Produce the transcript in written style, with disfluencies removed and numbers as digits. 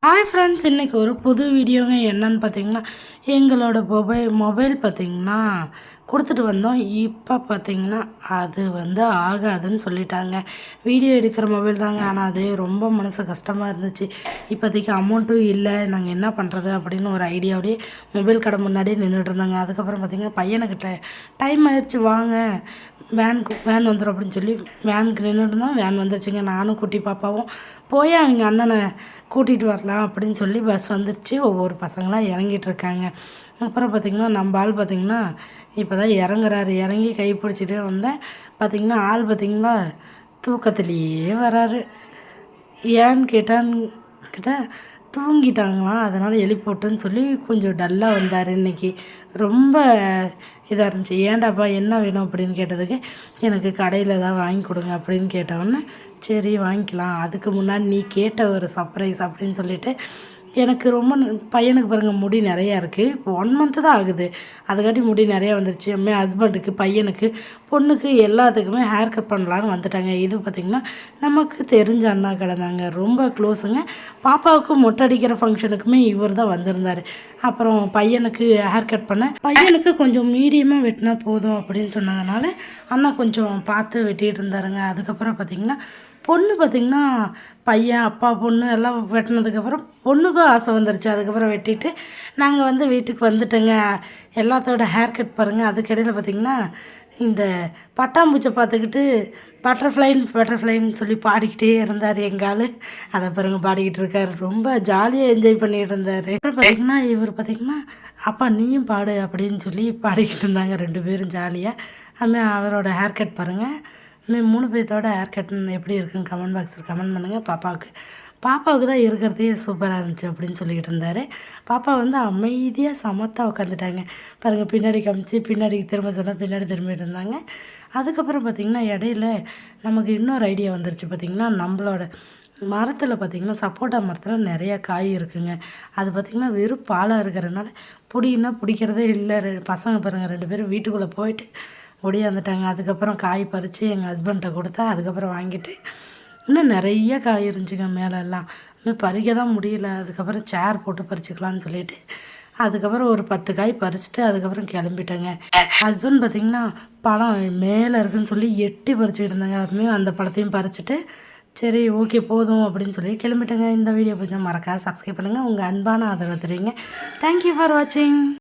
Hi friends, இன்றைக்கி ஒரு புது வீடியோங்க. என்னன்னு பார்த்தீங்கன்னா, எங்களோட மொபைல் பார்த்திங்கன்னா கொடுத்துட்டு வந்தோம். இப்போ பார்த்திங்கன்னா அது ஆகாதுன்னு சொல்லிட்டாங்க. வீடியோ எடுக்கிற மொபைல் தாங்க, ஆனால் அது ரொம்ப மனசு கஷ்டமாக இருந்துச்சு. இப்போதைக்கு அமௌண்ட்டும் இல்லை, நாங்கள் என்ன பண்ணுறது அப்படின்னு ஒரு ஐடியாவோடய மொபைல் கடை முன்னாடியே நின்றுட்டு இருந்தாங்க. அதுக்கப்புறம் பார்த்திங்கன்னா பையனுக்கிட்ட டைம் ஆயிடுச்சு, வாங்க வேன் வந்துடும் அப்படின்னு சொல்லி வேனுக்கு நின்றுட்டு இருந்தோம். வேன் வந்துருச்சுங்க. நானும் குட்டி பாப்பாவும் போய் அவங்க அண்ணனை கூட்டிகிட்டு வரலாம் அப்படின்னு சொல்லி பஸ் வந்துருச்சு. ஒவ்வொரு பசங்களாம் இறங்கிட்டு இருக்காங்க. அப்புறம் பார்த்திங்கன்னா நம்ம ஆள் பார்த்திங்கன்னா இப்போ தான் இறங்குறாரு. இறங்கி கை பிடிச்சிட்டே வந்தேன். பார்த்திங்கன்னா ஆள் பார்த்திங்களா தூக்கத்துலேயே வராரு. ஏன்னு கேட்டால் தூங்கிட்டாங்களாம், அதனால் எழுப்பிவிட்டுன்னு சொல்லி கொஞ்சம் டல்லாக வந்தார். இன்றைக்கி ரொம்ப இதாக இருந்துச்சு. ஏன்டாப்பா என்ன வேணும் அப்படின்னு கேட்டதுக்கு, எனக்கு கடையில் ஏதாவது வாங்கி கொடுங்க அப்படின்னு கேட்டவுடனே சரி வாங்கிக்கலாம், அதுக்கு முன்னாடி நீ கேட்ட ஒரு சர்ப்ரைஸ் அப்படின்னு சொல்லிவிட்டு எனக்கு ரொம்ப பையனுக்கு பாருங்கள் முடி நிறையா இருக்குது. இப்போ 1 மந்த்து தான் ஆகுது, அதுக்காட்டி முடி நிறையா வந்துருச்சு. என் ஹஸ்பண்டுக்கு, பையனுக்கு, பொண்ணுக்கு எல்லாத்துக்குமே ஹேர் கட் பண்ணலான்னு வந்துட்டாங்க. இது பார்த்திங்கன்னா நமக்கு தெரிஞ்ச அண்ணா கடை தாங்க, ரொம்ப க்ளோஸுங்க. பாப்பாவுக்கு மொட்டை அடிக்கிற ஃபங்க்ஷனுக்குமே இவர் தான் வந்திருந்தார். அப்புறம் பையனுக்கு ஹேர் கட் பண்ண, பையனுக்கு கொஞ்சம் மீடியமாக வெட்டினா போதும் அப்படின்னு சொன்னதுனால அண்ணா கொஞ்சம் பார்த்து வெட்டிகிட்டு இருந்தாருங்க. அதுக்கப்புறம் பார்த்திங்கன்னா பொண்ணு பார்த்திங்கன்னா பையன் அப்பா பொண்ணு எல்லாம் வெட்டினதுக்கப்புறம் பொண்ணுக்கும் ஆசை வந்துருச்சு. அதுக்கப்புறம் வெட்டிட்டு நாங்கள் வீட்டுக்கு வந்துட்டோங்க. எல்லாத்தோட ஹேர் கட் பாருங்கள். அதுக்கிடையில் பார்த்திங்கன்னா இந்த பட்டாம்பூச்சை பார்த்துக்கிட்டு பட்டர்ஃப்ளைன்னு சொல்லி பாடிக்கிட்டே இருந்தார் எங்கால். அதை பாருங்கள் பாடிக்கிட்டு இருக்கார். ரொம்ப ஜாலியாக என்ஜாய் பண்ணிகிட்டு இருந்தார். அப்புறம் பார்த்திங்கன்னா இவர் பார்த்திங்கன்னா அப்பா நீயும் பாடு அப்படின்னு சொல்லி பாடிக்கிட்டு இருந்தாங்க 2 பேரும் ஜாலியாக. அதுமாதிரி அவரோட ஹேர் கட் பாருங்கள். இன்னும் 3 பேர்த்தோட ஹேர் கட் எப்படி இருக்குன்னு கமெண்ட் பாக்ஸில் கமெண்ட் பண்ணுங்கள். பாப்பாவுக்கு தான் இருக்கிறதே சூப்பராக இருந்துச்சு அப்படின்னு சொல்லிக்கிட்டு இருந்தார். பாப்பா அமைதியாக சமத்தாக உட்காந்துட்டாங்க பாருங்கள். பின்னாடி காமிச்சு பின்னாடி திரும்ப சொன்னால் பின்னாடி திரும்பிட்டு இருந்தாங்க. அதுக்கப்புறம் பார்த்திங்கன்னா இடையில நமக்கு இன்னொரு ஐடியா வந்துருச்சு. பார்த்திங்கன்னா நம்மளோட மரத்தில் பார்த்திங்கன்னா சப்போட்டா மரத்தில் நிறையா காய் இருக்குங்க. அது பார்த்திங்கன்னா வெறும் பாலாக இருக்கிறதுனால பிடிக்கிறதே இல்லை. பசங்க பாருங்கள் 2 பேரும் வீட்டுக்குள்ளே போயிட்டு ஒடியாந்துட்டாங்க. அதுக்கப்புறம் காய் பறித்து எங்கள் ஹஸ்பண்ட்டை கொடுத்தா, அதுக்கப்புறம் வாங்கிட்டு இன்னும் நிறைய காய் இருந்துச்சுங்க மேலெல்லாம். இன்னும் பறிக்க தான் முடியல. அதுக்கப்புறம் சேர் போட்டு பறிச்சுக்கலான்னு சொல்லிட்டு அதுக்கப்புறம் ஒரு 10 காய் பறிச்சுட்டு அதுக்கப்புறம் கிளம்பிட்டேங்க. ஹஸ்பண்ட் பார்த்திங்கன்னா பழம் மேலே இருக்குதுன்னு சொல்லி எட்டி பறிச்சுக்கிட்டு இருந்தாங்க. அதுவுமே அந்த பழத்தையும் பறிச்சுட்டு சரி ஓகே போதும் அப்படின்னு சொல்லி கிளம்பிட்டேங்க. இந்த வீடியோ கொஞ்சம் மறக்காம சப்ஸ்கிரைப் பண்ணுங்கள். உங்கள் அன்பான ஆதரவு தெரியுங்க. தேங்க்யூ ஃபார் வாட்சிங்.